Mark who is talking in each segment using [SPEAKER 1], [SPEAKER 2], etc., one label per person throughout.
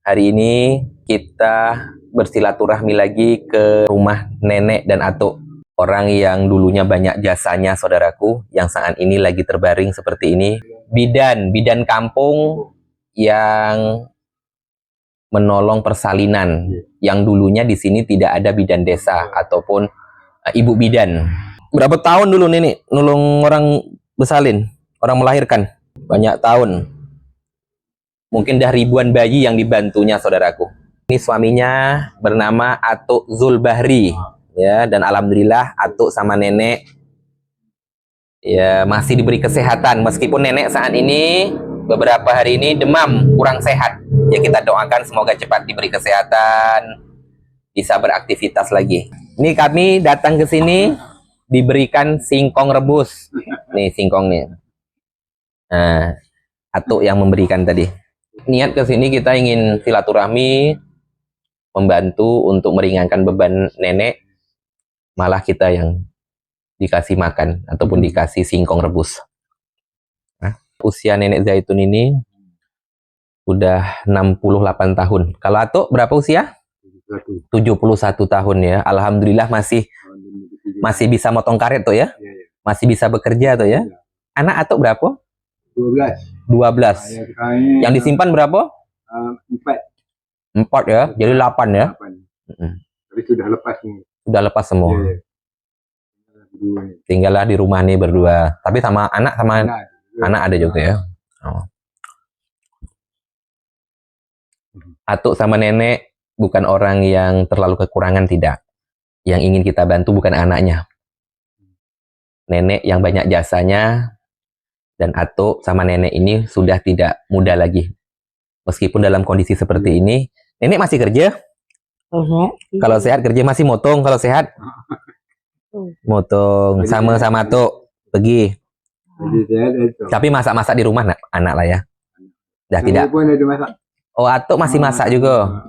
[SPEAKER 1] Hari ini kita bersilaturahmi lagi ke rumah nenek dan atuk. Orang yang dulunya banyak jasanya, saudaraku, yang saat ini lagi terbaring seperti ini. Bidan kampung yang menolong persalinan. Yang dulunya di sini tidak ada bidan desa ataupun ibu bidan. Berapa tahun dulu nenek nolong orang bersalin, orang melahirkan? Banyak tahun. Mungkin dah ribuan bayi yang dibantunya, saudaraku. Ini suaminya bernama Atuk Zulbahri, ya, dan alhamdulillah Atuk sama nenek ya masih diberi kesehatan meskipun nenek saat ini beberapa hari ini demam, kurang sehat. Ya kita doakan semoga cepat diberi kesehatan, bisa beraktivitas lagi. Ini kami datang ke sini diberikan singkong rebus. Nih singkong nih. Nah, Atuk yang memberikan tadi. Niat ke sini kita ingin silaturahmi, membantu untuk meringankan beban nenek, malah kita yang dikasih makan ataupun dikasih singkong rebus. Nah, usia nenek Zaitun ini udah 68 tahun. Kalau Atuk berapa usia? 71 tahun ya. Alhamdulillah masih bisa motong karet tuh ya. Masih bisa bekerja tuh ya. Anak Atuk berapa? 12. Yang disimpan berapa? 4 ya. Jadi 8 ya.
[SPEAKER 2] Tapi sudah lepas nih.
[SPEAKER 1] Sudah lepas semua. Tinggallah di rumah nih berdua. Tapi sama anak anak ada juga ya. Oh. Atuk sama nenek bukan orang yang terlalu kekurangan, tidak. Yang ingin kita bantu bukan anaknya. Nenek yang banyak jasanya, dan Atuk sama nenek ini sudah tidak muda lagi. Meskipun dalam kondisi seperti ini, nenek masih kerja? Kalau sehat kerja masih motong, kalau sehat? Motong, sama-sama Atuk pergi. Tapi masak-masak di rumah anak lah ya? Dah tidak? Oh, Atuk masih masak juga?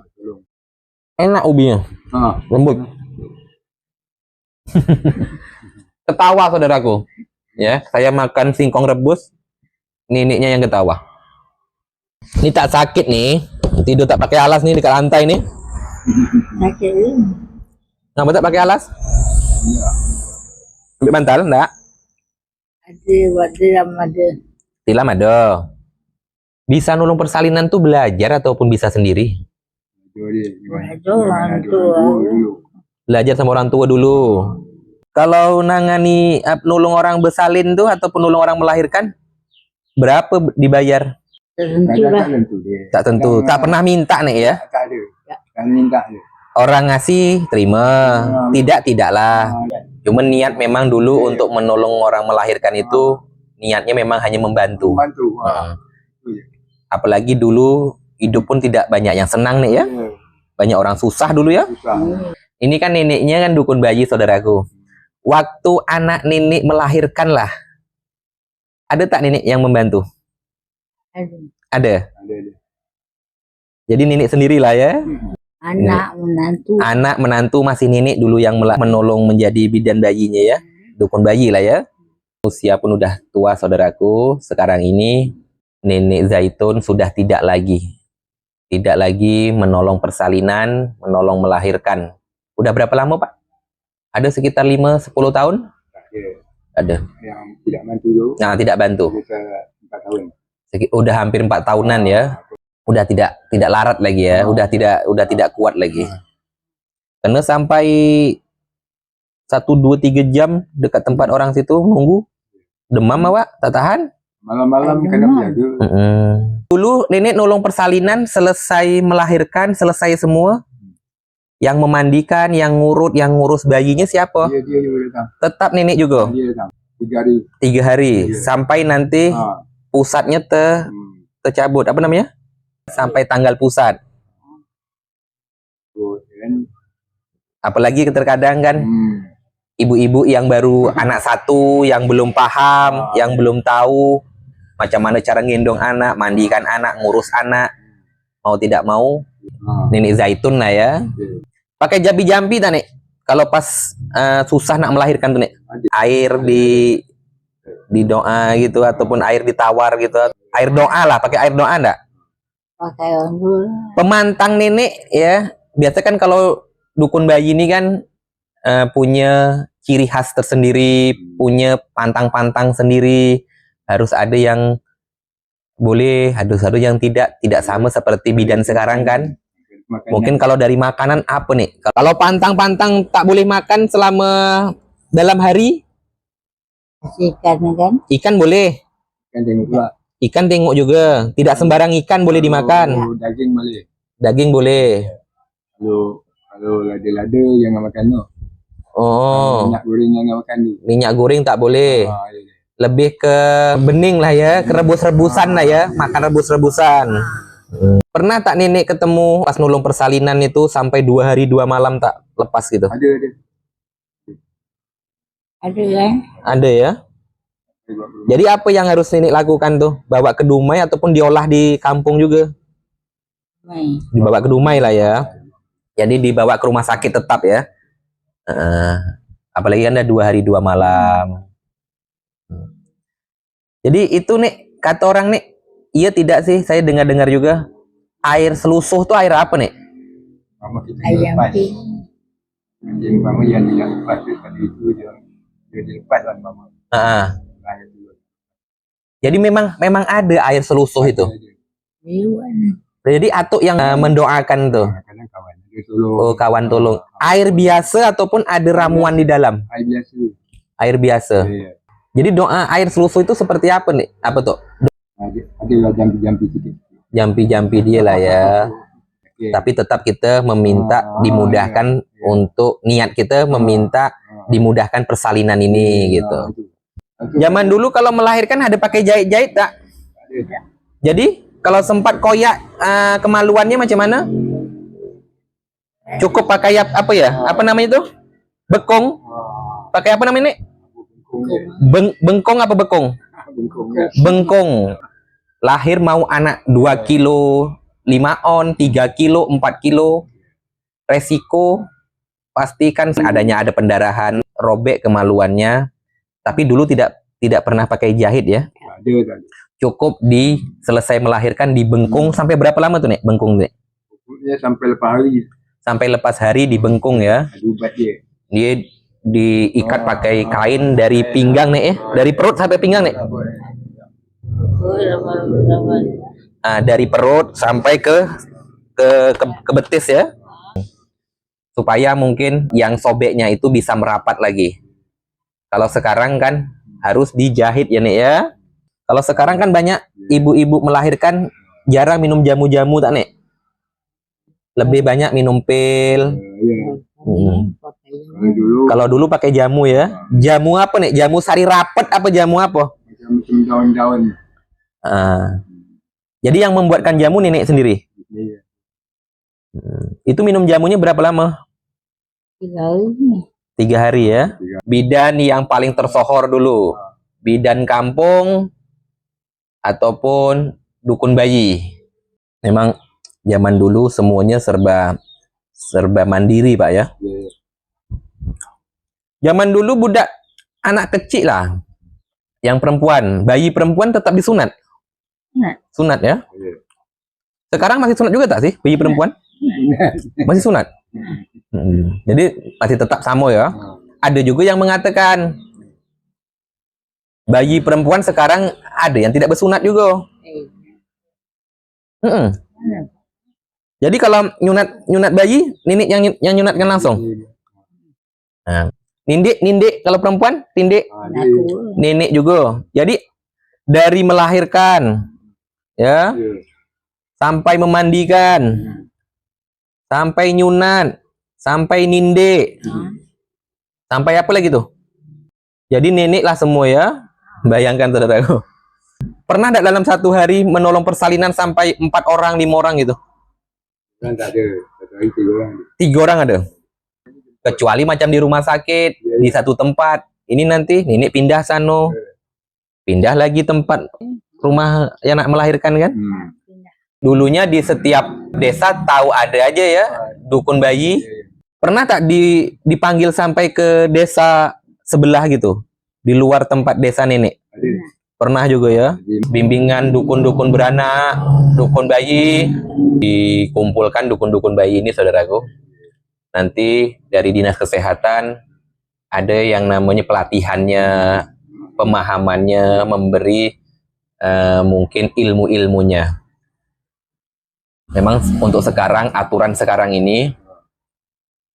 [SPEAKER 1] Enak ubinya? Lembut? Ketawa saudaraku. Ya, saya makan singkong rebus, neneknya yang ketawa. Ini tak sakit nih, tidur tak pakai alas nih dekat lantai nih. Nggak tak pakai alas? Ambil bantal enggak? Ada. Tilam ada. Bisa nolong persalinan tuh belajar ataupun bisa sendiri? Belajar sama orang tua dulu. Kalau nangani nolong orang bersalin tuh ataupun nolong orang melahirkan, berapa dibayar? Tak tentu. Tak pernah minta nih ya?
[SPEAKER 2] Tak ada. Tak minta.
[SPEAKER 1] Orang ngasih terima, tidaklah. Cuman niat memang dulu untuk menolong orang melahirkan itu niatnya memang hanya membantu. Apalagi dulu hidup pun tidak banyak yang senang nih ya. Banyak orang susah dulu ya. Ini kan neneknya kan dukun bayi saudaraku. Waktu anak nenek melahirkan lah, ada tak nenek yang membantu? Ada. Jadi nenek sendirilah ya. Anak menantu masih nenek dulu yang menolong menjadi bidan bayinya ya. Dukun bayi lah ya. Usia pun udah tua saudaraku. Sekarang ini nenek Zaitun sudah tidak lagi menolong persalinan, menolong melahirkan. Udah berapa lama Pak? Ada sekitar 5-10 tahun? Ada.
[SPEAKER 2] Yang tidak bantu dulu.
[SPEAKER 1] Nah, tidak bantu.
[SPEAKER 2] 4 tahun.
[SPEAKER 1] Udah hampir 4 tahunan ya. Udah tidak larat lagi ya. Udah tidak kuat lagi. Karena sampai 1-2-3 jam dekat tempat orang situ nunggu. Demam Pak, tak tahan.
[SPEAKER 2] Malam-malam kena jaga.
[SPEAKER 1] Dulu nenek nolong persalinan, selesai melahirkan, selesai semua. Yang memandikan, yang ngurus bayinya siapa?
[SPEAKER 2] Dia juga datang.
[SPEAKER 1] Tetap nenek juga?
[SPEAKER 2] Dia datang. 3 hari.
[SPEAKER 1] 3 hari. Sampai nanti pusatnya tercabut. Apa namanya? Sampai tanggal pusat. Apalagi terkadang kan ibu-ibu yang baru anak 1, yang belum paham, yang belum tahu macam mana cara ngendong anak, mandikan anak, ngurus anak. Mau tidak mau, nenek Zaitun lah ya. Pakai jambi-jambi tak nek? Kalau pas susah nak melahirkan tuh nek, air di doa gitu ataupun air ditawar gitu. Air doa lah, pakai air doa enggak?
[SPEAKER 3] pakai orang dulu.
[SPEAKER 1] Pemantang nenek ya. Biasa kan kalau dukun bayi ini kan punya ciri khas tersendiri, punya pantang-pantang sendiri. Harus ada yang boleh, harus ada yang tidak sama seperti bidan sekarang kan. Mungkin kalau dari makanan apa nih? Kalau pantang-pantang tak boleh makan selama dalam hari,
[SPEAKER 3] Ikan kan?
[SPEAKER 1] ikan boleh.
[SPEAKER 2] kan tengok pula.
[SPEAKER 1] Ikan tengok juga. Tidak sembarang ikan boleh dimakan.
[SPEAKER 2] Kalau daging boleh.
[SPEAKER 1] Daging boleh.
[SPEAKER 2] Kalau lada-lada jangan makan tu.
[SPEAKER 1] Oh,
[SPEAKER 2] Minyak goreng jangan makan tu.
[SPEAKER 1] minyak goreng tak boleh.
[SPEAKER 2] Ya.
[SPEAKER 1] Lebih ke bening lah ya, ke rebus-rebusan lah ya, makan rebus-rebusan. Pernah tak nenek ketemu pas nulung persalinan itu sampai 2 hari 2 malam tak lepas gitu?
[SPEAKER 2] Ada.
[SPEAKER 3] Ada kan?
[SPEAKER 1] Ada ya. Jadi apa yang harus nenek lakukan tuh? Bawa ke Dumai ataupun diolah di kampung juga?
[SPEAKER 3] Mai.
[SPEAKER 1] Dibawa ke Dumai lah ya. Jadi dibawa ke rumah sakit tetap ya. Apalagi kan ada 2 hari 2 malam. Jadi itu nih kata orang nih, iya tidak sih, saya dengar-dengar juga air selusuh tuh air apa nih?
[SPEAKER 2] Mama kita
[SPEAKER 3] Ayam
[SPEAKER 2] lepas.
[SPEAKER 3] ping.
[SPEAKER 2] Jadi mama yang tidak lepas tu tadi itu dia dilepas lah mama. Lahir dulu.
[SPEAKER 1] Jadi memang ada air selusuh itu.
[SPEAKER 3] Liwan.
[SPEAKER 1] Jadi atuk yang mendoakan tuh.
[SPEAKER 2] Kadang kawan dia tolong.
[SPEAKER 1] Oh, kawan tolong. Air biasa ataupun ada ramuan di dalam?
[SPEAKER 2] Air biasa.
[SPEAKER 1] Air biasa.
[SPEAKER 2] Ya.
[SPEAKER 1] Jadi doa air selusuh itu seperti apa nih? Apa tuh?
[SPEAKER 2] Ada lah jampi-jampi sikit.
[SPEAKER 1] Jampi-jampi dia lah ya.
[SPEAKER 2] Okey.
[SPEAKER 1] Tapi tetap kita meminta dimudahkan untuk niat kita meminta dimudahkan persalinan ini gitu. Zaman dulu kalau melahirkan ada pakai jahit-jahit tak? Jadi kalau sempat koyak kemaluannya macam mana? Cukup pakai apa ya? Apa namanya itu? Bekong. Pakai apa namanya ini? Bengkong apa bekong? Bengkong. Lahir mau anak 2 kilo 5 on, 3 kilo, 4 kilo. Resiko pastikan adanya ada pendarahan, robek kemaluannya. Tapi dulu tidak pernah pakai jahit ya.
[SPEAKER 2] Ada.
[SPEAKER 1] Cukup selesai melahirkan dibengkung sampai berapa lama tuh nek bengkung nek?
[SPEAKER 2] Dia sampai lepas hari
[SPEAKER 1] Sampai lepas hari dibengkung ya.
[SPEAKER 2] ada ubat dia.
[SPEAKER 1] Dia diikat pakai kain dari pinggang nek ya. Dari perut sampai pinggang nek. Dari perut sampai ke betis ya. Supaya mungkin yang sobeknya itu bisa merapat lagi. Kalau sekarang kan harus dijahit ya nek ya. Kalau sekarang kan banyak ibu-ibu melahirkan jarang minum jamu-jamu tak nek. Lebih banyak minum pil.
[SPEAKER 2] Ya. Dulu
[SPEAKER 1] Kalau dulu pakai jamu ya. Jamu apa nek? Jamu sari rapet apa jamu apa?
[SPEAKER 2] macam daun-daun.
[SPEAKER 1] Jadi yang membuatkan jamu nenek sendiri.
[SPEAKER 2] Ya.
[SPEAKER 1] Itu minum jamunya berapa lama?
[SPEAKER 3] 3 hari ni.
[SPEAKER 1] 3 hari ya. Bidan yang paling tersohor dulu. Bidan kampung ataupun dukun bayi. Memang zaman dulu semuanya serba mandiri, Pak ya.
[SPEAKER 2] Ya.
[SPEAKER 1] Zaman dulu budak anak kecil lah. Yang perempuan, bayi perempuan tetap disunat. Sunat ya.
[SPEAKER 2] Ya.
[SPEAKER 1] Sekarang masih sunat juga tak sih bayi perempuan? Masih sunat. Jadi masih tetap sama ya. Ada juga yang mengatakan bayi perempuan sekarang ada yang tidak bersunat juga. Jadi kalau nyunat bayi, nenek yang nyunatkan langsung. Nindik kalau perempuan, tindik
[SPEAKER 3] Aku.
[SPEAKER 1] nenek juga. Jadi dari melahirkan ya, sampai memandikan, sampai nyunat, sampai ninde, sampai apa lagi tuh? Jadi nenek lah semua ya. Bayangkan saudaraku. Pernah enggak dalam 1 hari menolong persalinan sampai 4 orang, 5 orang gitu?
[SPEAKER 2] Kan tak ada. Satu hari 3 orang.
[SPEAKER 1] 3 orang ada. Kecuali macam di rumah sakit, di satu tempat. Ini nanti nenek pindah sana. Pindah lagi tempat rumah yang nak melahirkan kan? Dulunya di setiap desa tahu ada aja ya dukun bayi. Pernah tak dipanggil sampai ke desa sebelah gitu? Di luar tempat desa nenek?
[SPEAKER 2] Ada.
[SPEAKER 1] Pernah juga ya, bimbingan dukun-dukun beranak, dukun bayi, dikumpulkan dukun-dukun bayi ini saudaraku. Nanti dari dinas kesehatan ada yang namanya pelatihannya, pemahamannya, memberi mungkin ilmu-ilmunya. Memang untuk sekarang, aturan sekarang ini,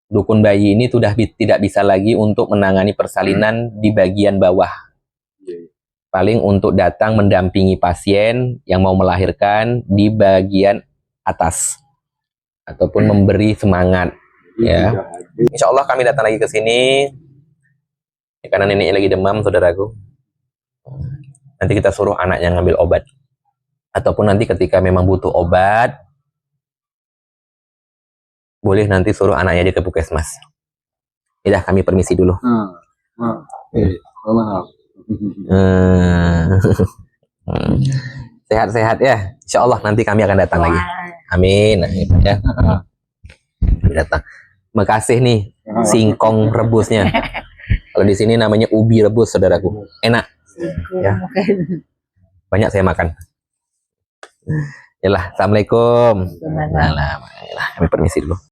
[SPEAKER 1] dukun bayi ini sudah tidak bisa lagi untuk menangani persalinan di bagian bawah. Paling untuk datang mendampingi pasien yang mau melahirkan di bagian atas. Ataupun memberi semangat. Ya. Insya Allah kami datang lagi ke sini. Karena neneknya lagi demam, saudaraku. Nanti kita suruh anaknya ngambil obat. Ataupun nanti ketika memang butuh obat, boleh nanti suruh anaknya dia ke puskesmas. Ya, kami permisi dulu.
[SPEAKER 2] Maaf.
[SPEAKER 1] Sehat-sehat ya. Insya Allah nanti kami akan datang lagi. Amin. Nah, gitu ya. Datang. Makasih nih singkong rebusnya. Kalau di sini namanya ubi rebus, saudaraku. Enak. Ya. Banyak saya makan. Yalah, assalamualaikum. Kami permisi dulu.